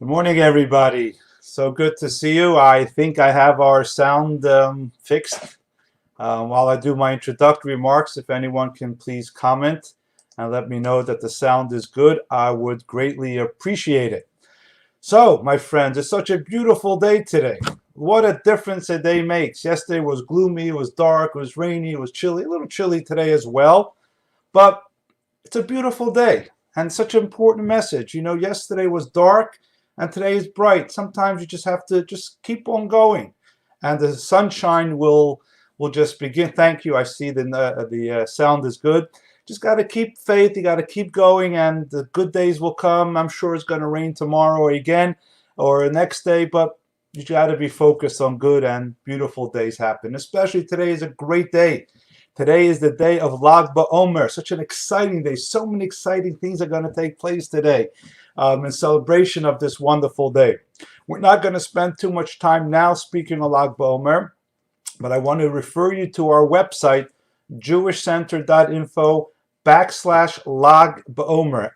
Good morning, everybody. So good to see you. I think I have our sound fixed. While I do my introductory remarks, if anyone can please comment and let me know that the sound is good, I would greatly appreciate it. So, my friends, it's such a beautiful day today. What a difference a day makes. Yesterday was gloomy, it was dark, it was rainy, it was chilly, a little chilly today as well. But it's a beautiful day and such an important message. Yesterday was dark and today is bright. Sometimes you just have to just keep on going, and the sunshine will just begin. Thank you. I see the sound is good. Just got to keep faith. You got to keep going, and the good days will come. I'm sure it's going to rain tomorrow or again or the next day, but you got to be focused on good and beautiful days happen. Especially today is a great day. Today is the day of Lag BaOmer, such an exciting day. So many exciting things are going to take place today in celebration of this wonderful day. We're not going to spend too much time now speaking of Lag BaOmer, but I want to refer you to our website, jewishcenter.info/Lag BaOmer,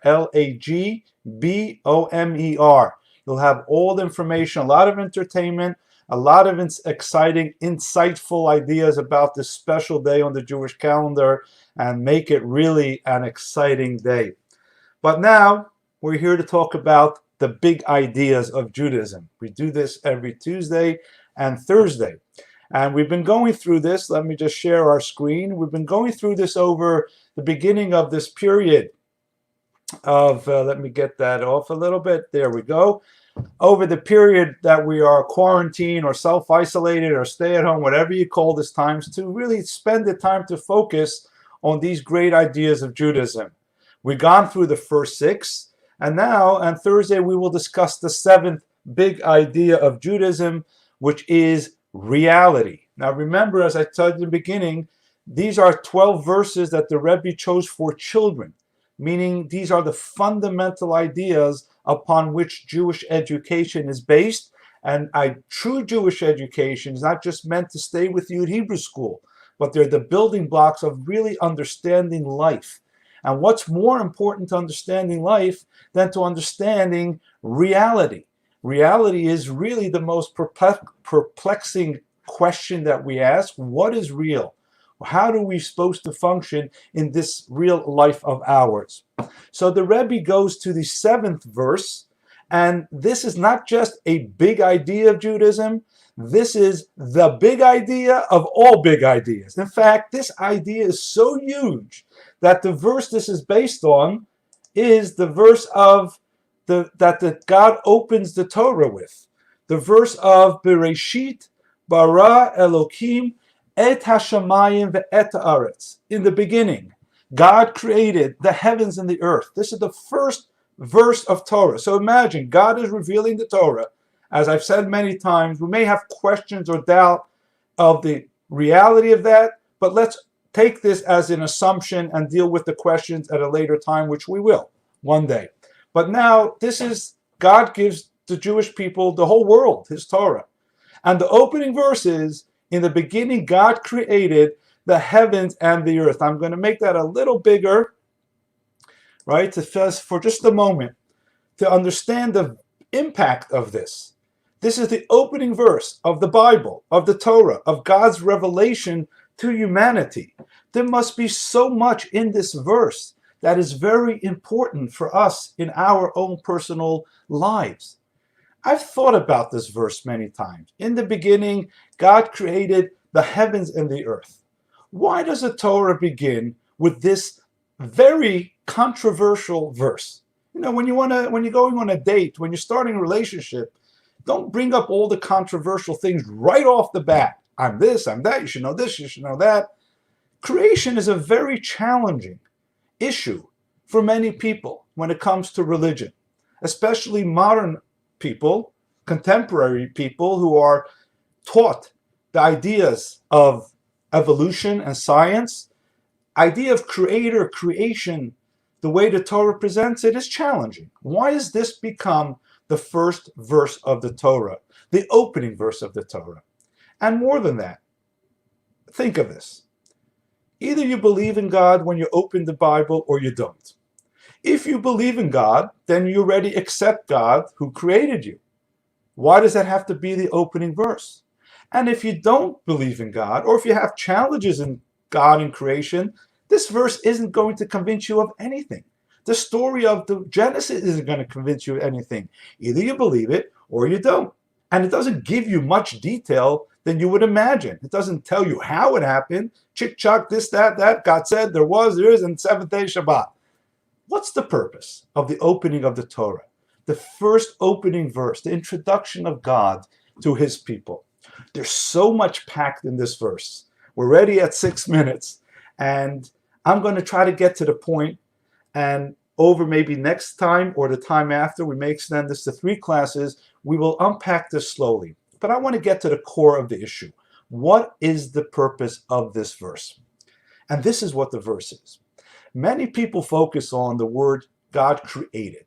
LAGBOMER. You'll have all the information, a lot of entertainment, a lot of exciting, insightful ideas about this special day on the Jewish calendar, and make it really an exciting day. But now we're here to talk about the big ideas of Judaism. We do this every Tuesday and Thursday. And we've been going through this. Let me just share our screen. We've been going through this over the beginning of this period of, let me get that off a little bit. There we go. Over the period that we are quarantined or self-isolated or stay at home, whatever you call this times, to really spend the time to focus on these great ideas of Judaism. We've gone through the first six, and now on Thursday we will discuss the seventh big idea of Judaism, which is reality. Now remember, as I told you in the beginning, these are 12 verses that the Rebbe chose for children, meaning these are the fundamental ideas upon which Jewish education is based. And a true Jewish education is not just meant to stay with you at Hebrew school, but they're the building blocks of really understanding life. And what's more important to understanding life than to understanding reality? Reality is really the most perplexing question that we ask. What is real? How are we supposed to function in this real life of ours? So the Rebbe goes to the seventh verse, and this is not just a big idea of Judaism. This is the big idea of all big ideas. In fact, this idea is so huge that the verse this is based on is the verse of that God opens the Torah with. The verse of Bereshit bara Elokim et hashamayim ve'et haaretz. In the beginning, God created the heavens and the earth. This is the first verse of Torah. So imagine, God is revealing the Torah. As I've said many times, we may have questions or doubt of the reality of that, but let's take this as an assumption and deal with the questions at a later time, which we will one day. But now, this is, God gives the Jewish people, the whole world, his Torah. And the opening verse is, in the beginning, God created the heavens and the earth. I'm going to make that a little bigger, right, for just a moment, to understand the impact of this. This is the opening verse of the Bible, of the Torah, of God's revelation to humanity. There must be so much in this verse that is very important for us in our own personal lives. I've thought about this verse many times. In the beginning, God created the heavens and the earth. Why does the Torah begin with this very controversial verse? When you're going on a date, when you're starting a relationship, don't bring up all the controversial things right off the bat. I'm this, I'm that, you should know this, you should know that. Creation is a very challenging issue for many people when it comes to religion, especially modern people, contemporary people who are taught the ideas of evolution and science. Idea of creator, creation, the way the Torah presents it is challenging. Why has this become the first verse of the Torah, the opening verse of the Torah? And more than that, think of this. Either you believe in God when you open the Bible or you don't. If you believe in God, then you already accept God who created you. Why does that have to be the opening verse? And if you don't believe in God, or if you have challenges in God and creation, this verse isn't going to convince you of anything. The story of the Genesis isn't going to convince you of anything. Either you believe it or you don't. And it doesn't give you much detail than you would imagine. It doesn't tell you how it happened. Chick-chock, this, that, God said, there was, there is, and seventh day Shabbat. What's the purpose of the opening of the Torah? The first opening verse, the introduction of God to his people. There's so much packed in this verse. We're already at 6 minutes, and I'm going to try to get to the point, and over maybe next time or the time after, we may extend this to 3 classes, we will unpack this slowly. But I want to get to the core of the issue. What is the purpose of this verse? And this is what the verse is. Many people focus on the word God created.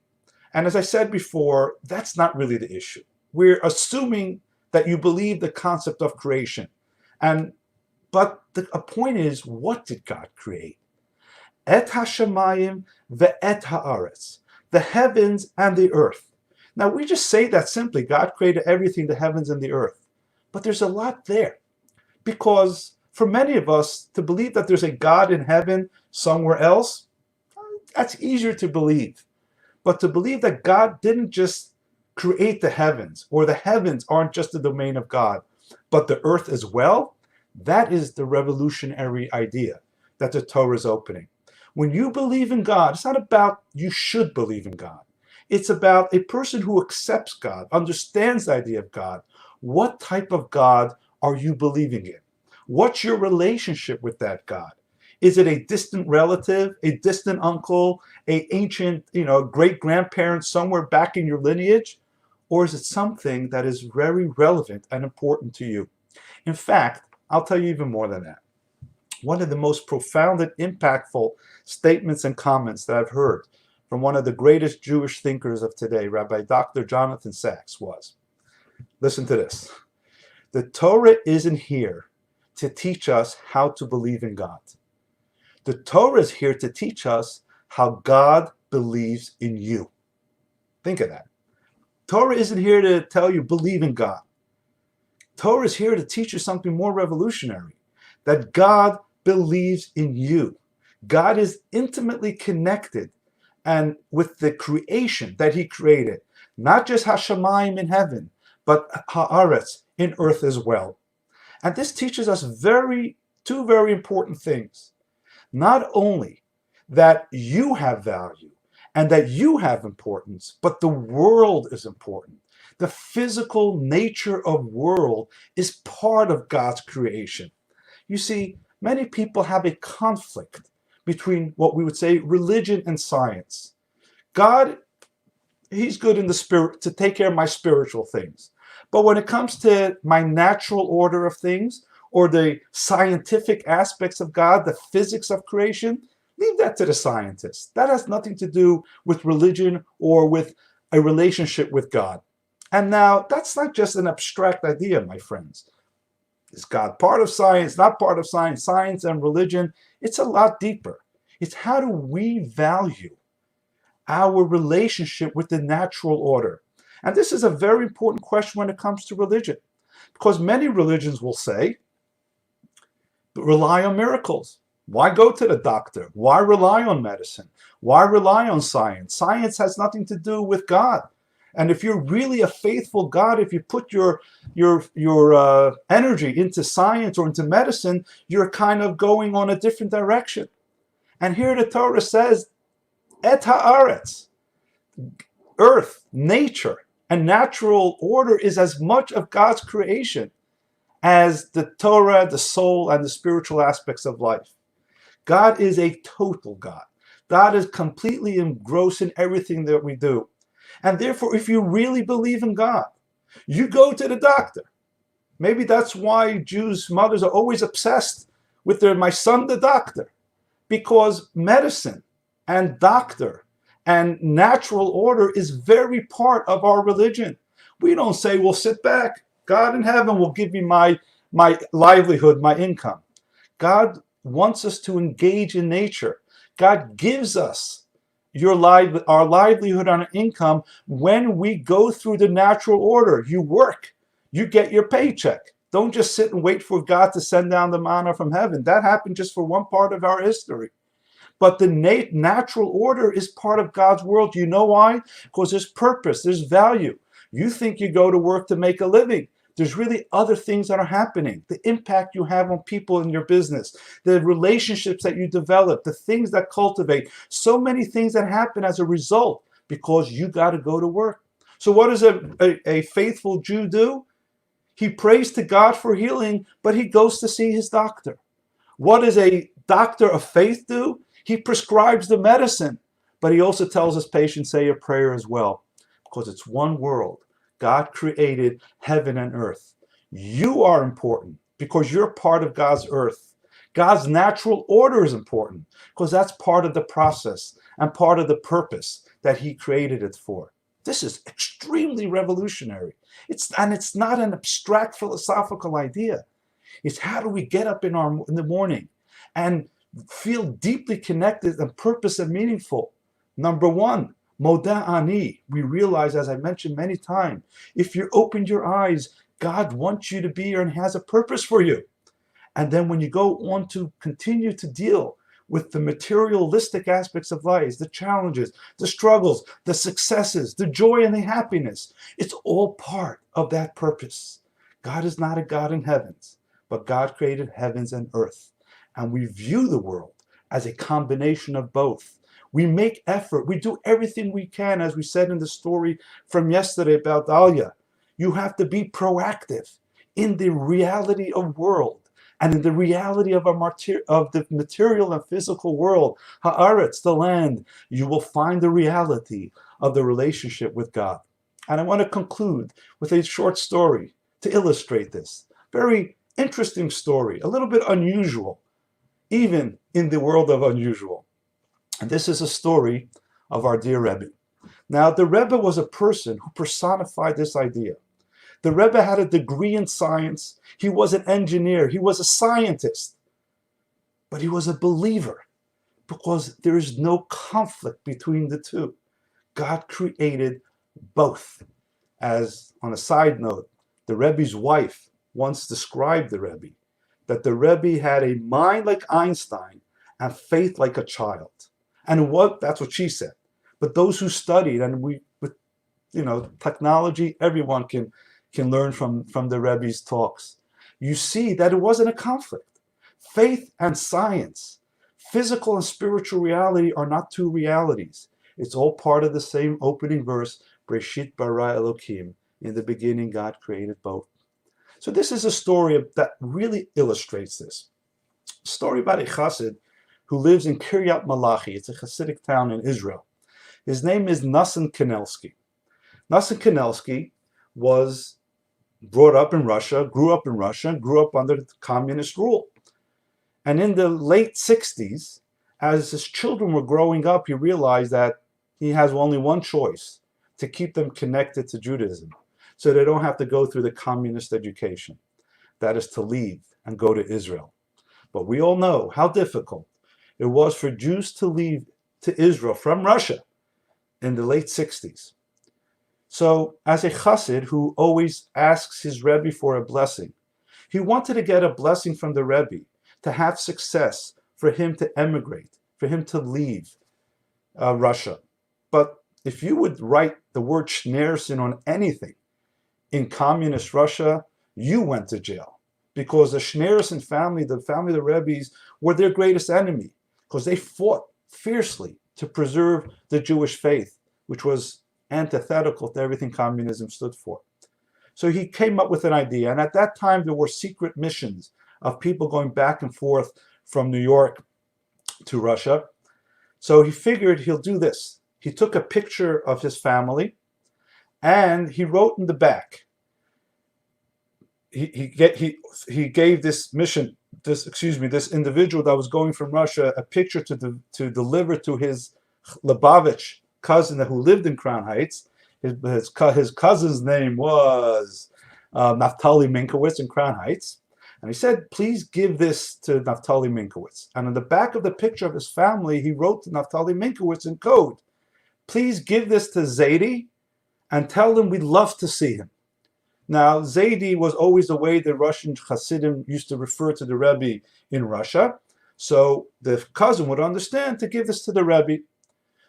And as I said before, that's not really the issue. We're assuming that you believe the concept of creation. But the point is, what did God create? Et hashamayim ve'et haaretz, the heavens and the earth. Now we just say that simply, God created everything, the heavens and the earth. But there's a lot there. Because for many of us, to believe that there's a God in heaven somewhere else, that's easier to believe. But to believe that God didn't just create the heavens, or the heavens aren't just the domain of God, but the earth as well, that is the revolutionary idea that the Torah is opening. When you believe in God, it's not about you should believe in God. It's about a person who accepts God, understands the idea of God. What type of God are you believing in? What's your relationship with that God? Is it a distant relative, a distant uncle, an ancient, great-grandparent somewhere back in your lineage? Or is it something that is very relevant and important to you? In fact, I'll tell you even more than that. One of the most profound and impactful statements and comments that I've heard from one of the greatest Jewish thinkers of today, Rabbi Dr. Jonathan Sachs, was, listen to this, the Torah isn't here to teach us how to believe in God. The Torah is here to teach us how God believes in you. Think of that. Torah isn't here to tell you believe in God. Torah is here to teach you something more revolutionary, that God believes in you. God is intimately connected and with the creation that he created, not just Hashemayim in heaven, but Haaretz in earth as well. And this teaches us two very important things. Not only that you have value and that you have importance, but the world is important. The physical nature of world is part of God's creation. You see, many people have a conflict between what we would say religion and science. God, he's good in the spirit to take care of my spiritual things. But when it comes to my natural order of things, or the scientific aspects of God, the physics of creation, leave that to the scientists. That has nothing to do with religion or with a relationship with God. And now, that's not just an abstract idea, my friends. Is God part of science, not part of science? Science and religion, it's a lot deeper. It's how do we value our relationship with the natural order? And this is a very important question when it comes to religion. Because many religions will say, rely on miracles. Why go to the doctor? Why rely on medicine? Why rely on science? Science has nothing to do with God. And if you're really a faithful God, if you put your energy into science or into medicine, you're kind of going on a different direction. And here the Torah says, et haaretz, earth, nature, and natural order is as much of God's creation as the Torah, the soul, and the spiritual aspects of life. God is a total God. God is completely engrossed in everything that we do. And therefore, if you really believe in God, you go to the doctor. Maybe that's why Jews' mothers are always obsessed with my son, the doctor. Because medicine and doctor and natural order is very part of our religion. We don't say, well, sit back. God in heaven will give me my livelihood, my income. God wants us to engage in nature. God gives us our livelihood and our income when we go through the natural order. You work, you get your paycheck. Don't just sit and wait for God to send down the manna from heaven. That happened just for one part of our history. But the natural order is part of God's world. You know why? Because there's purpose, there's value. You think you go to work to make a living. There's really other things that are happening. The impact you have on people in your business, the relationships that you develop, the things that cultivate, so many things that happen as a result because you got to go to work. So what does a faithful Jew do? He prays to God for healing, but he goes to see his doctor. What does a doctor of faith do? He prescribes the medicine, but he also tells his patient, say a prayer as well, because it's one world. God created heaven and earth. You are important because you're part of God's earth. God's natural order is important because that's part of the process and part of the purpose that he created it for. This is extremely revolutionary. It's not an abstract philosophical idea. It's how do we get up in the morning and feel deeply connected and purpose and meaningful. Number one, Moda Ani. We realize, as I mentioned many times, if you open your eyes, God wants you to be here and has a purpose for you. And then when you go on to continue to deal with the materialistic aspects of life, the challenges, the struggles, the successes, the joy and the happiness, it's all part of that purpose. God is not a God in heavens, but God created heavens and earth. And we view the world as a combination of both. We make effort. We do everything we can, as we said in the story from yesterday about Dahlia. You have to be proactive in the reality of world and in the reality of the material and physical world, haaretz, the land. You will find the reality of the relationship with God. And I want to conclude with a short story to illustrate this. Very interesting story, a little bit unusual, even in the world of unusual. And this is a story of our dear Rebbe. Now, the Rebbe was a person who personified this idea. The Rebbe had a degree in science. He was an engineer. He was a scientist. But he was a believer because there is no conflict between the two. God created both. As on a side note, the Rebbe's wife once described the Rebbe that the Rebbe had a mind like Einstein and faith like a child. And that's what she said. But those who studied, and with technology, everyone can learn from the Rebbe's talks. You see that it wasn't a conflict. Faith and science, physical and spiritual reality are not two realities. It's all part of the same opening verse, Breshit bara Elokim. In the beginning, God created both. So this is a story that really illustrates this. A story about a chassid who lives in Kiryat Malachi. It's a Hasidic town in Israel. His name is Nassim Kanelsky. Nassim Kanelsky was brought up in Russia, grew up under the communist rule. And in the late 60s, as his children were growing up, he realized that he has only one choice: to keep them connected to Judaism so they don't have to go through the communist education. That is to leave and go to Israel. But we all know how difficult it was for Jews to leave to Israel from Russia in the late 60s. So as a chassid who always asks his Rebbe for a blessing, he wanted to get a blessing from the Rebbe to have success, for him to emigrate, for him to leave Russia. But if you would write the word Schneerson on anything in communist Russia, you went to jail. Because the Schneerson family, the family of the Rebbe's, were their greatest enemy, because they fought fiercely to preserve the Jewish faith, which was antithetical to everything communism stood for. So he came up with an idea, and at that time there were secret missions of people going back and forth from New York to Russia. So he figured he'll do this. He took a picture of his family, and he wrote in the back. He gave this individual that was going from Russia a picture to deliver to his Lubavitch cousin who lived in Crown Heights. His cousin's name was Naftali Minkowitz in Crown Heights. And he said, please give this to Naftali Minkowitz. And on the back of the picture of his family, he wrote to Naftali Minkowitz in code, please give this to Zaidi and tell him we'd love to see him. Now, Zaidi was always the way the Russian Hasidim used to refer to the Rebbe in Russia. So the cousin would understand to give this to the Rebbe.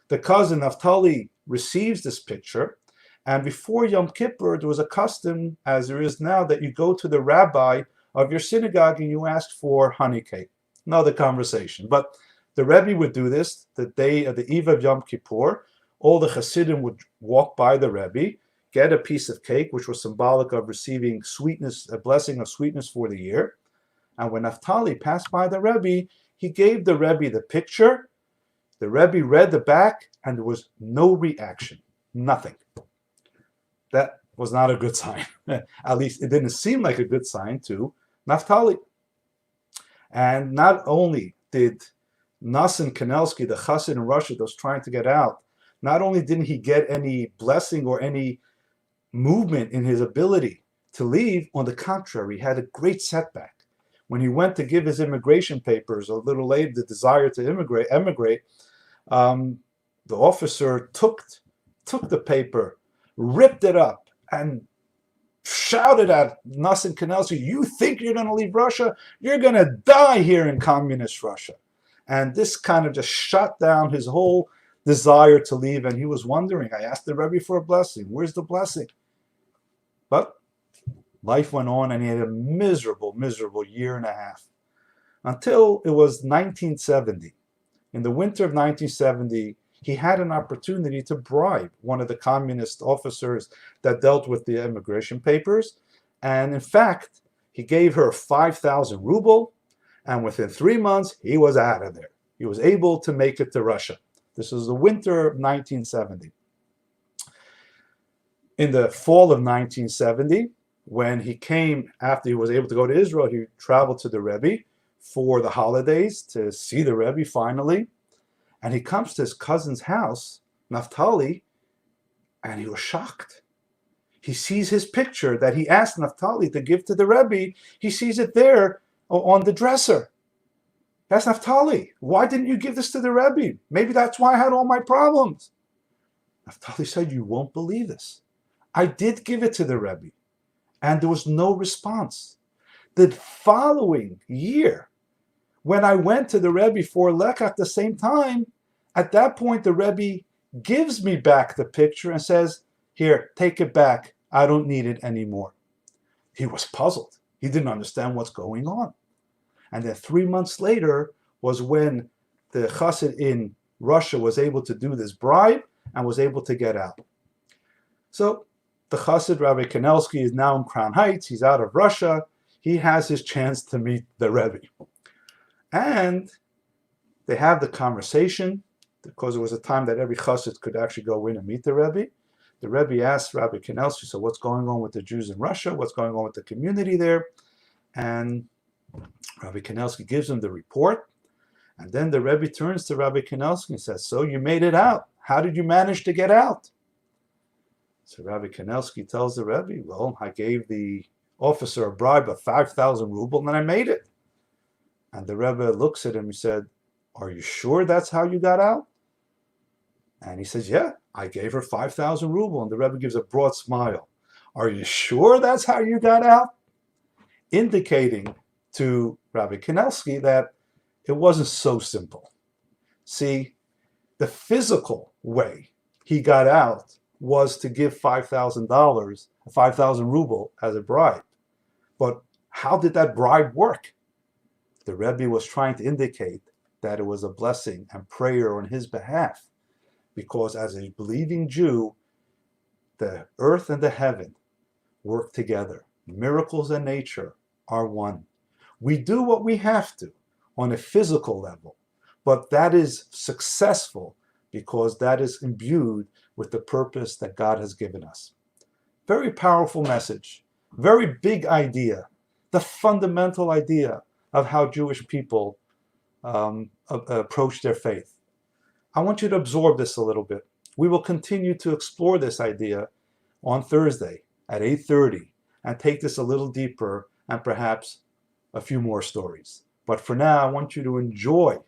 The cousin, Naftali, receives this picture. And before Yom Kippur, there was a custom, as there is now, that you go to the rabbi of your synagogue and you ask for honey cake. Another conversation. But the Rebbe would do this the day of the eve of Yom Kippur. All the Hasidim would walk by the Rebbe, get a piece of cake, which was symbolic of receiving sweetness, a blessing of sweetness for the year. And when Naftali passed by the Rebbe, he gave the Rebbe the picture. The Rebbe read the back, and there was no reaction, nothing. That was not a good sign. At least it didn't seem like a good sign to Naftali. And not only did Nasan Kanelsky, the chassid in Russia that was trying to get out, not only didn't he get any blessing or any movement in his ability to leave, on the contrary, he had a great setback. When he went to give his immigration papers, a little later, the desire to emigrate, the officer took the paper, ripped it up, and shouted at Nasan Kanelsky, you think you're going to leave Russia? You're going to die here in communist Russia. And this kind of just shut down his whole desire to leave, and he was wondering, I asked the Rebbe for a blessing. Where's the blessing? But life went on, and he had a miserable, miserable year and a half. Until it was 1970. In the winter of 1970, he had an opportunity to bribe one of the communist officers that dealt with the immigration papers. And in fact, he gave her 5,000 ruble, and within 3 months, he was out of there. He was able to make it to Russia. This was the winter of 1970. In the fall of 1970, when he came, after he was able to go to Israel, he traveled to the Rebbe for the holidays to see the Rebbe finally. And he comes to his cousin's house, Naftali, and he was shocked. He sees his picture that he asked Naftali to give to the Rebbe. He sees it there on the dresser. That's Naftali. Why didn't you give this to the Rebbe? Maybe that's why I had all my problems. Naftali said, you won't believe this. I did give it to the Rebbe, and there was no response. The following year, when I went to the Rebbe for Lekach at the same time, at that point the Rebbe gives me back the picture and says, here, take it back. I don't need it anymore. He was puzzled. He didn't understand what's going on. And then 3 months later was when the chassid in Russia was able to do this bribe and was able to get out. So the chassid, Rabbi Kanelsky, is now in Crown Heights. He's out of Russia. He has his chance to meet the Rebbe. And they have the conversation, because it was a time that every chassid could actually go in and meet the Rebbe. The Rebbe asked Rabbi Kanelsky, so what's going on with the Jews in Russia? What's going on with the community there? And Rabbi Kanelsky gives him the report. And then the Rebbe turns to Rabbi Kanelsky and says, so you made it out. How did you manage to get out? So Rabbi Kanelsky tells the Rebbe, well, I gave the officer a bribe of 5,000 ruble and then I made it. And the Rebbe looks at him and said, are you sure that's how you got out? And he says, yeah, I gave her 5,000 ruble. And the Rebbe gives a broad smile. Are you sure that's how you got out? Indicating to Rabbi Kanelsky that it wasn't so simple. See, the physical way he got out was to give $5,000, 5,000 ruble as a bribe. But how did that bribe work? The Rebbe was trying to indicate that it was a blessing and prayer on his behalf, because as a believing Jew, the earth and the heaven work together. Miracles and nature are one. We do what we have to on a physical level, but that is successful because that is imbued with the purpose that God has given us. Very powerful message, very big idea, the fundamental idea of how Jewish people approach their faith. I want you to absorb this a little bit. We will continue to explore this idea on Thursday at 8:30 and take this a little deeper and perhaps a few more stories. But for now, I want you to enjoy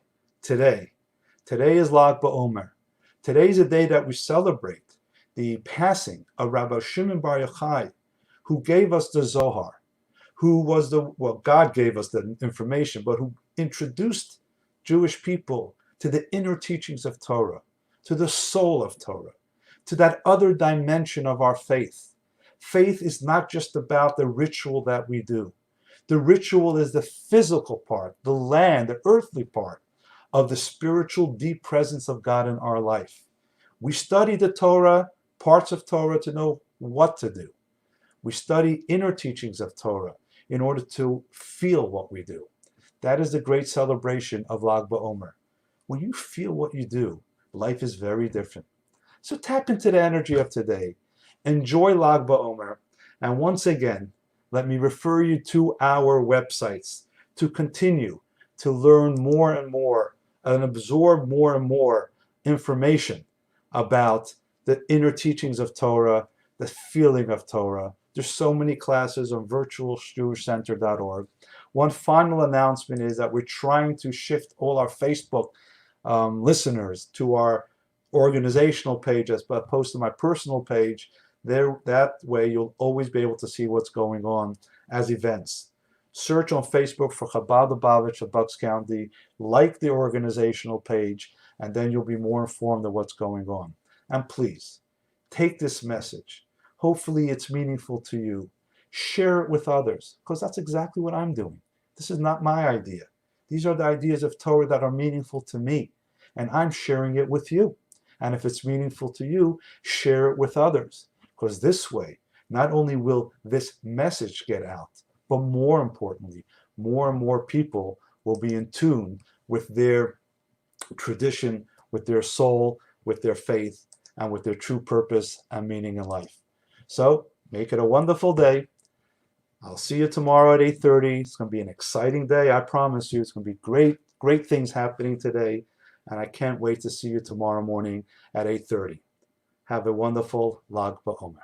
today. Today is Lag BaOmer. Today is a day that we celebrate the passing of Rabbi Shimon Bar Yochai, who gave us the Zohar, who was God gave us the information, but who introduced Jewish people to the inner teachings of Torah, to the soul of Torah, to that other dimension of our faith. Faith is not just about the ritual that we do. The ritual is the physical part, the land, the earthly part of the spiritual deep presence of God in our life. We study the Torah, parts of Torah, to know what to do. We study inner teachings of Torah in order to feel what we do. That is the great celebration of Lag BaOmer. When you feel what you do, life is very different. So tap into the energy of today. Enjoy Lag BaOmer. And once again, let me refer you to our websites to continue to learn more and more and absorb more and more information about the inner teachings of Torah, the feeling of Torah. There's so many classes on virtualjewishcenter.org. One final announcement is that we're trying to shift all our Facebook listeners to our organizational page as opposed to my personal page. There, that way you'll always be able to see what's going on as events. Search on Facebook for Chabad Lubavitch of Bucks County, like the organizational page, and then you'll be more informed of what's going on. And please, take this message. Hopefully it's meaningful to you. Share it with others, because that's exactly what I'm doing. This is not my idea. These are the ideas of Torah that are meaningful to me, and I'm sharing it with you. And if it's meaningful to you, share it with others, because this way, not only will this message get out, but more importantly, more and more people will be in tune with their tradition, with their soul, with their faith, and with their true purpose and meaning in life. So make it a wonderful day. I'll see you tomorrow at 8:30. It's going to be an exciting day. I promise you, it's going to be great things happening today. And I can't wait to see you tomorrow morning at 8:30. Have a wonderful Lag BaOmer.